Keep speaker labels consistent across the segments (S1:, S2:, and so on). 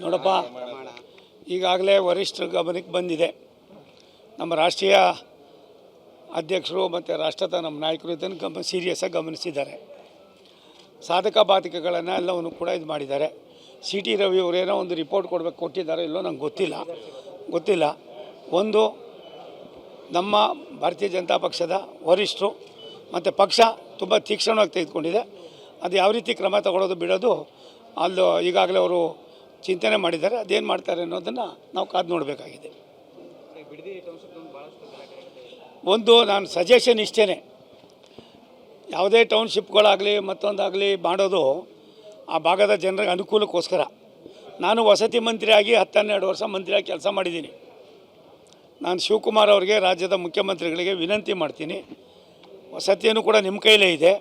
S1: ನೋಡಪ್ಪ, ಈಗಾಗಲೇ ವರಿಷ್ಠರ ಗಮನಕ್ಕೆ ಬಂದಿದೆ. ನಮ್ಮ ರಾಷ್ಟ್ರೀಯ ಅಧ್ಯಕ್ಷರು ಮತ್ತು ರಾಷ್ಟ್ರದ ನಮ್ಮ ನಾಯಕರು ಇದನ್ನು ಸೀರಿಯಸ್ಸಾಗಿ ಗಮನಿಸಿದ್ದಾರೆ. ಸಾಧಕ ಬಾಧಕಗಳನ್ನು ಎಲ್ಲವನ್ನು ಕೂಡ ಇದು ಮಾಡಿದ್ದಾರೆ. ಸಿ ಟಿ ರವಿ ಅವರೇನೋ ಒಂದು ರಿಪೋರ್ಟ್ ಕೊಟ್ಟಿದ್ದಾರೆ, ಇಲ್ಲೋ ನಂಗೆ ಗೊತ್ತಿಲ್ಲ. ಒಂದು ನಮ್ಮ ಭಾರತೀಯ ಜನತಾ ಪಕ್ಷದ ವರಿಷ್ಠರು ಮತ್ತು ಪಕ್ಷ ತುಂಬ ತೀಕ್ಷ್ಣವಾಗಿ ತೆಗೆದುಕೊಂಡಿದೆ. ಅದು ಯಾವ ರೀತಿ ಕ್ರಮ ತಗೊಳ್ಳೋದು ಬಿಡೋದು ಅಲ್ಲಿ ಈಗಾಗಲೇ ಅವರು ಚಿಂತನೆ ಮಾಡಿದ್ದಾರೆ. ಅದೇನು ಮಾಡ್ತಾರೆ ಅನ್ನೋದನ್ನು ನಾವು ಕಾದು ನೋಡಬೇಕಾಗಿದೆ. ಒಂದು ನಾನು ಸಜೆಷನ್ ಇಷ್ಟೇ, ಯಾವುದೇ ಟೌನ್ಶಿಪ್ಗಳಾಗಲಿ ಮತ್ತೊಂದಾಗಲಿ ಮಾಡೋದು ಆ ಭಾಗದ ಜನರಿಗೆ ಅನುಕೂಲಕ್ಕೋಸ್ಕರ. ನಾನು ವಸತಿ ಮಂತ್ರಿಯಾಗಿ 10-12 ವರ್ಷ ಮಂತ್ರಿಯಾಗಿ ಕೆಲಸ ಮಾಡಿದ್ದೀನಿ. ನಾನು ಶಿವಕುಮಾರ್ ಅವರಿಗೆ, ರಾಜ್ಯದ ಮುಖ್ಯಮಂತ್ರಿಗಳಿಗೆ ವಿನಂತಿ ಮಾಡ್ತೀನಿ, ವಸತಿಯನ್ನು ಕೂಡ ನಿಮ್ಮ ಕೈಲೇ ಇದೆ.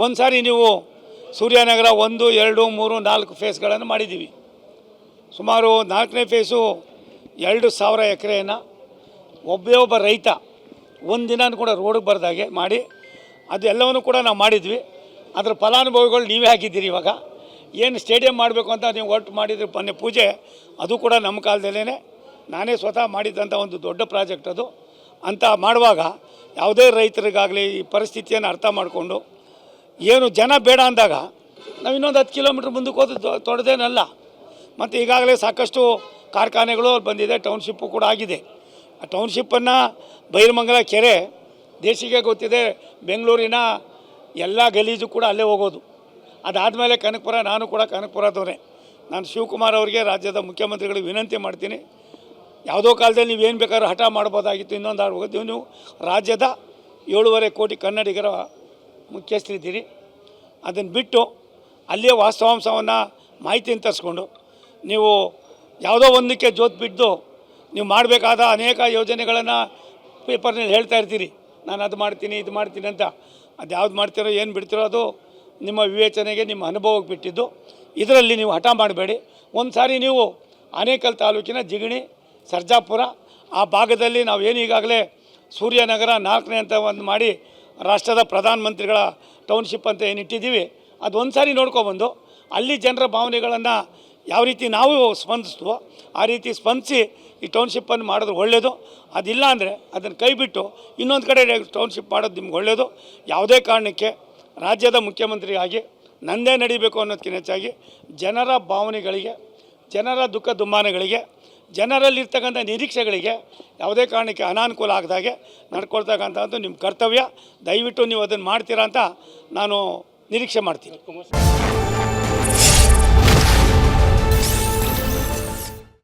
S1: ಒಂದು ಸಾರಿ ನೀವು ಸೂರ್ಯನಗರ 1, 2, 3, 4 ಫೇಸ್ಗಳನ್ನು ಮಾಡಿದ್ದೀವಿ. ಸುಮಾರು 4ನೇ ಫೇಸು 2,000 ಎಕರೆಯನ್ನು ಒಬ್ಬ ರೈತ ಒಂದಿನ ಕೂಡ ರೋಡಿಗೆ ಬರ್ದಾಗೆ ಮಾಡಿ ಅದೆಲ್ಲವನ್ನು ಕೂಡ ನಾವು ಮಾಡಿದ್ವಿ. ಅದರ ಫಲಾನುಭವಿಗಳು ನೀವೇ ಹಾಕಿದ್ದೀರಿ. ಇವಾಗ ಏನು ಸ್ಟೇಡಿಯಂ ಮಾಡಬೇಕು ಅಂತ ನೀವು ಒಟ್ಟು ಮಾಡಿದ್ರಿ ಮೊನ್ನೆ ಪೂಜೆ, ಅದು ಕೂಡ ನಮ್ಮ ಕಾಲದಲ್ಲೇ ನಾನೇ ಸ್ವತಃ ಮಾಡಿದ್ದಂಥ ಒಂದು ದೊಡ್ಡ ಪ್ರಾಜೆಕ್ಟ್ ಅದು. ಅಂತ ಮಾಡುವಾಗ ಯಾವುದೇ ರೈತರಿಗಾಗಲಿ ಈ ಪರಿಸ್ಥಿತಿಯನ್ನು ಅರ್ಥ ಮಾಡಿಕೊಂಡು ಏನು ಜನ ಬೇಡ ಅಂದಾಗ ನಾವು ಇನ್ನೊಂದು 10 ಕಿಲೋಮೀಟ್ರ್ ಮುಂದಕ್ಕೆ ಹೋದ ತೊಡೆದೇನಲ್ಲ. ಮತ್ತು ಈಗಾಗಲೇ ಸಾಕಷ್ಟು ಕಾರ್ಖಾನೆಗಳು ಬಂದಿದೆ, ಟೌನ್ಶಿಪ್ಪು ಕೂಡ ಆಗಿದೆ. ಆ ಟೌನ್ಶಿಪ್ಪನ್ನು ಬೈರಮಂಗಲ ಕೆರೆ ದೇಶಿಗೆ ಗೊತ್ತಿದೆ, ಬೆಂಗಳೂರಿನ ಎಲ್ಲ ಗಲೀಜು ಕೂಡ ಅಲ್ಲೇ ಹೋಗೋದು. ಅದಾದಮೇಲೆ ಕನಕಪುರ, ನಾನು ಕೂಡ ಕನಕಪುರದವರೇ. ನಾನು ಶಿವಕುಮಾರ್ ಅವರಿಗೆ, ರಾಜ್ಯದ ಮುಖ್ಯಮಂತ್ರಿಗಳಿಗೆ ವಿನಂತಿ ಮಾಡ್ತೀನಿ, ಯಾವುದೋ ಕಾಲದಲ್ಲಿ ನೀವೇನು ಬೇಕಾದ್ರೂ ಹಠ ಮಾಡ್ಬೋದಾಗಿತ್ತು, ಇನ್ನೊಂದು ಆಡ್ಬೋದು. ನೀವು ರಾಜ್ಯದ 7.5 ಕೋಟಿ ಕನ್ನಡಿಗರ ಮುಖ್ಯಸ್ಥರಿದ್ದೀರಿ. ಅದನ್ನು ಬಿಟ್ಟು ಅಲ್ಲಿಯೇ ವಾಸ್ತವಾಂಶವನ್ನು ಮಾಹಿತಿಯನ್ನು ತರಿಸ್ಕೊಂಡು ನೀವು ಯಾವುದೋ ಒಂದಕ್ಕೆ ಜೋತು ಬಿಟ್ಟು ನೀವು ಮಾಡಬೇಕಾದ ಅನೇಕ ಯೋಜನೆಗಳನ್ನು ಪೇಪರ್ನಲ್ಲಿ ಹೇಳ್ತಾ ಇರ್ತೀರಿ, ನಾನು ಅದು ಮಾಡ್ತೀನಿ ಇದು ಮಾಡ್ತೀನಿ ಅಂತ. ಅದು ಯಾವ್ದು ಮಾಡ್ತಿರೋ ಏನು ಬಿಡ್ತಿರೋ ಅದು ನಿಮ್ಮ ವಿವೇಚನೆಗೆ, ನಿಮ್ಮ ಅನುಭವಕ್ಕೆ ಬಿಟ್ಟಿದ್ದು. ಇದರಲ್ಲಿ ನೀವು ಹಠ ಮಾಡಬೇಡಿ. ಒಂದು ಸಾರಿ ನೀವು ಆನೇಕಲ್ ತಾಲೂಕಿನ ಜಿಗಣಿ, ಸರ್ಜಾಪುರ ಆ ಭಾಗದಲ್ಲಿ ನಾವು ಏನು ಈಗಾಗಲೇ ಸೂರ್ಯನಗರ 4ನೇ ಅಂತ ಒಂದು ಮಾಡಿ ರಾಷ್ಟ್ರದ ಪ್ರಧಾನಮಂತ್ರಿಗಳ ಟೌನ್ಶಿಪ್ ಅಂತ ಏನು ಇಟ್ಟಿದ್ದೀವಿ, ಅದು ಒಂದು ಸಾರಿ ನೋಡ್ಕೊಬಂದು ಅಲ್ಲಿ ಜನರ ಭಾವನೆಗಳನ್ನು ಯಾವ ರೀತಿ ನಾವು ಸ್ಪಂದಿಸ್ತೀವೋ ಆ ರೀತಿ ಸ್ಪಂದಿಸಿ ಈ ಟೌನ್ಶಿಪ್ಪನ್ನು ಮಾಡೋದು ಒಳ್ಳೆಯದು. ಅದಿಲ್ಲ ಅಂದರೆ ಅದನ್ನು ಕೈ ಬಿಟ್ಟು ಇನ್ನೊಂದು ಕಡೆ ಟೌನ್ಶಿಪ್ ಮಾಡೋದು ನಿಮ್ಗೆ ಒಳ್ಳೆಯದು. ಯಾವುದೇ ಕಾರಣಕ್ಕೆ ರಾಜ್ಯದ ಮುಖ್ಯಮಂತ್ರಿಯಾಗಿ ನಂದೇ ನಡಿಬೇಕು ಅನ್ನೋದಕ್ಕಿಂತ ಹೆಚ್ಚಾಗಿ ಜನರ ಭಾವನೆಗಳಿಗೆ, ಜನರ ದುಃಖ ದುಮ್ಮಾನಗಳಿಗೆ, ಜನರಲ್ಲಿರ್ತಕ್ಕಂಥ ನಿರೀಕ್ಷೆಗಳಿಗೆ ಯಾವುದೇ ಕಾರಣಕ್ಕೆ ಅನಾನುಕೂಲ ಆಗದಾಗೆ ನಡ್ಕೊಳ್ತಕ್ಕಂಥದ್ದು ನಿಮ್ಮ ಕರ್ತವ್ಯ. ದಯವಿಟ್ಟು ನೀವು ಅದನ್ನು ಮಾಡ್ತೀರಾ ಅಂತ ನಾನು ನಿರೀಕ್ಷೆ ಮಾಡ್ತೀನಿ.